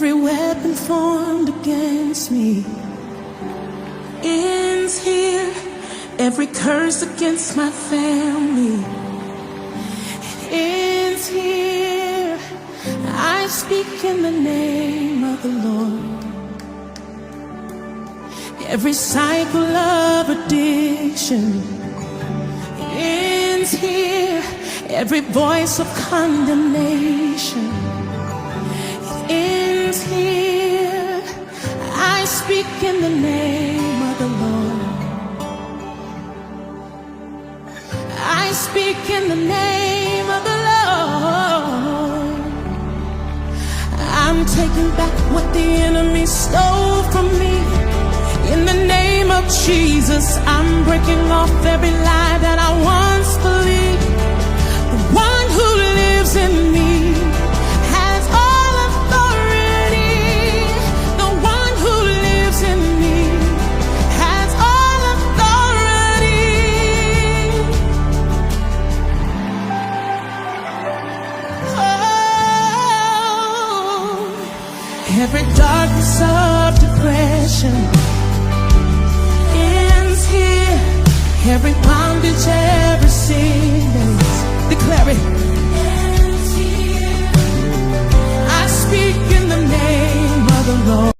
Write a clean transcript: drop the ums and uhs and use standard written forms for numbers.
Every weapon formed against me ends here. Every curse against my family ends here. I speak in the name of the Lord. Every cycle of addiction ends here. Every voice of condemnation ends here. I speak in the name of the Lord. I speak in the name of the Lord. I'm taking back what the enemy stole from me. In the name of Jesus, I'm breaking off every lie that I once believed. The one who lives in me has all authority. The one who lives in me has all authority. Oh, every darkness of depression ends here. Every bondage, every sickness, declare it, ends here. I speak in the name of the Lord.